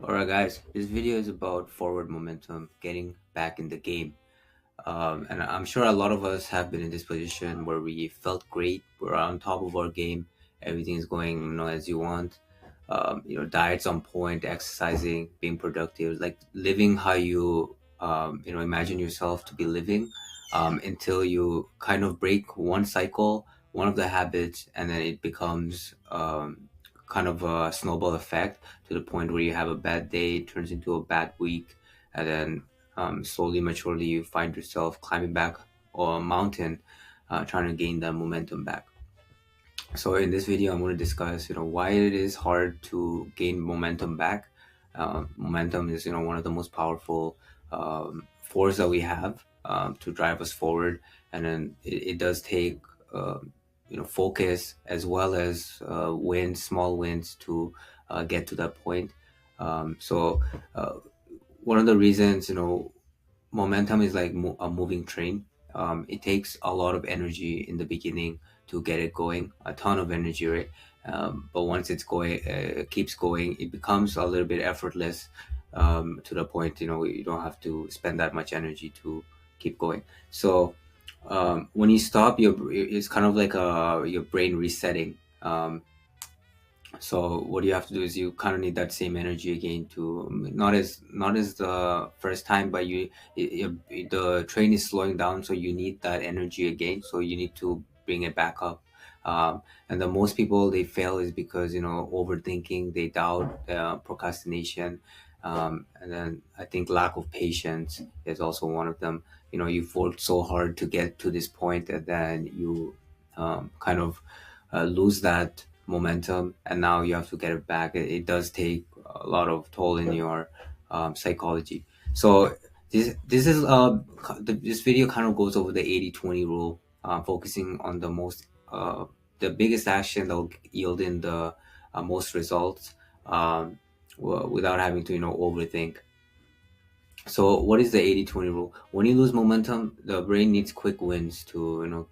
Alright, guys, this video is about forward momentum, getting back in the game. And I'm sure a lot of us have been in this position where we felt great, we're on top of our game, everything is going as you want. Diet's on point, exercising, being productive, like living how you imagine yourself to be living, until you kind of break one cycle, one of the habits, and then it becomes kind of a snowball effect to the point where you have a bad day, it turns into a bad week, and then slowly, maturely, you find yourself climbing back a mountain, trying to gain that momentum back. So in this video, I'm going to discuss, why it is hard to gain momentum back. Momentum is, one of the most powerful force that we have to drive us forward, and then it does take, focus as well as wins, small wins to get to that point. So one of the reasons, momentum is like a moving train. It takes a lot of energy in the beginning to get it going, a ton of energy, right? But once it's going, keeps going, it becomes a little bit effortless, to the point, you don't have to spend that much energy to keep going. So when you stop, it's kind of like your brain resetting. So what you have to do is you kind of need that same energy again to not as the first time, but the train is slowing down, so you need that energy again. So you need to bring it back up. And the most people they fail is because overthinking, they doubt, procrastination, and then I think lack of patience is also one of them. You've worked so hard to get to this point, and then you kind of lose that momentum, and now you have to get it back. It does take a lot of toll in your psychology. So this video kind of goes over the 80-20 rule, focusing on the biggest action that will yield in the most results, without having to overthink. So what is the 80-20 rule? When you lose momentum, the brain needs quick wins to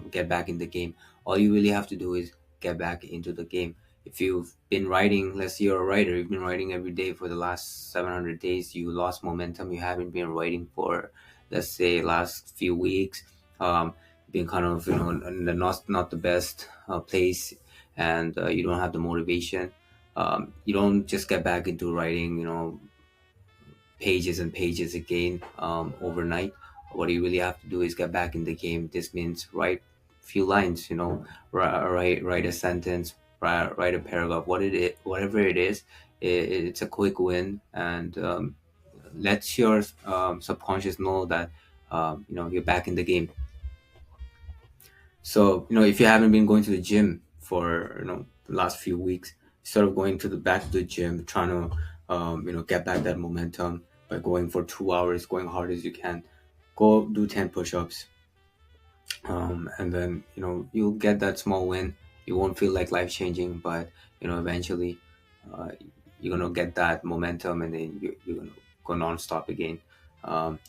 get back in the game. All you really have to do is get back into the game. If you've been writing, let's say you're a writer, you've been writing every day for the last 700 days, you lost momentum, you haven't been writing for, let's say, last few weeks, been kind of in the not the best place, and you don't have the motivation. You don't just get back into writing, pages and pages again, overnight. What you really have to do is get back in the game. This means write few lines, write a sentence, write a paragraph, whatever it is. It's a quick win, and lets your subconscious know that you're back in the game. So if you haven't been going to the gym for the last few weeks, sort of going to the back to the gym, trying to get back that momentum by going for 2 hours, going hard as you can. Go do 10 push-ups, and then you'll get that small win. It won't feel like life changing, but eventually, uh, you're gonna get that momentum, and then you're gonna go non-stop again. Um,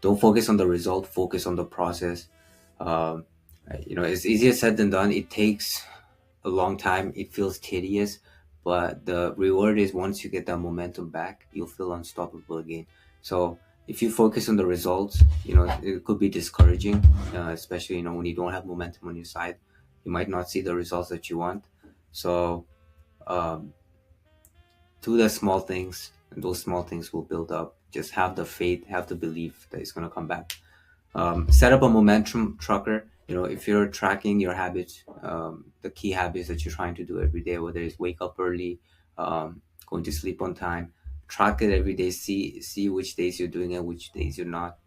don't focus on the result, focus on the process. um, it's easier said than done. It takes a long time, it feels tedious, but the reward is once you get that momentum back, you'll feel unstoppable again. So if you focus on the results, it could be discouraging, especially when you don't have momentum on your side. You might not see the results that you want. So um, do the small things, and those small things will build up. Just have the faith, have the belief that it's going to come back. Set up a momentum tracker. If you're tracking your habits, the key habits that you're trying to do every day, whether it's wake up early, going to sleep on time, track it every day. See which days you're doing it, which days you're not.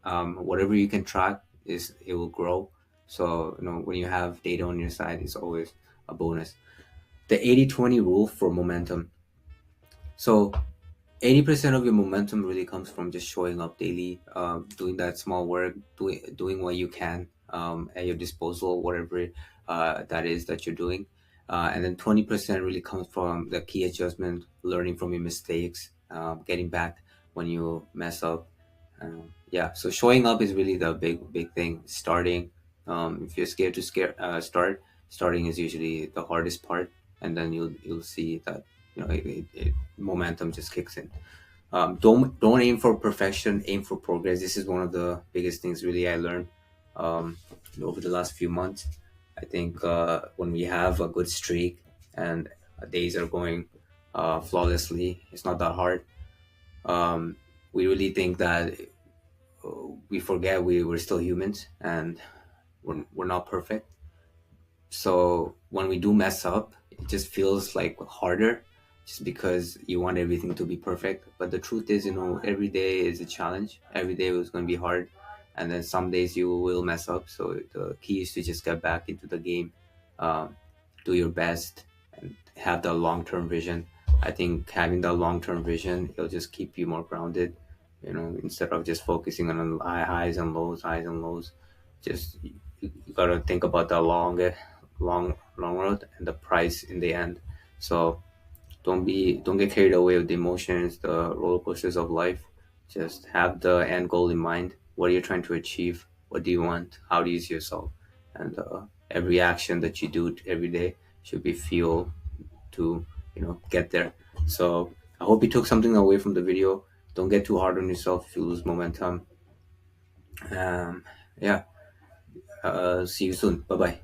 Whatever you can track, is it will grow. So when you have data on your side, it's always a bonus. The 80-20 rule for momentum. So 80% of your momentum really comes from just showing up daily, doing that small work, doing what you can, at your disposal, whatever that is that you're doing. And then 20% really comes from the key adjustment, learning from your mistakes, getting back when you mess up. Yeah, so showing up is really the big thing. Starting, if you're scared to starting is usually the hardest part, and then you'll see that momentum just kicks in. Don't aim for perfection, aim for progress. This is one of the biggest things really I learned um, over the last few months. I think when we have a good streak and days are going flawlessly, it's not that hard. um, we really think that we forget we're still humans and we're not perfect. So when we do mess up, it just feels like harder just because you want everything to be perfect. But the truth is, every day is a challenge. Every day is going to be hard. And then some days you will mess up. So the key is to just get back into the game, um, do your best, and have the long term vision. I think having the long term vision, it'll just keep you more grounded, instead of just focusing on highs and lows, highs and lows. Just you gotta think about the long road and the price in the end. So don't get carried away with the emotions, the roller coasters of life. Just have the end goal in mind. What are you trying to achieve? What do you want? How do you see yourself? And every action that you do every day should be fuel to get there. So I hope you took something away from the video. Don't get too hard on yourself if you lose momentum. um yeah See you soon. Bye bye.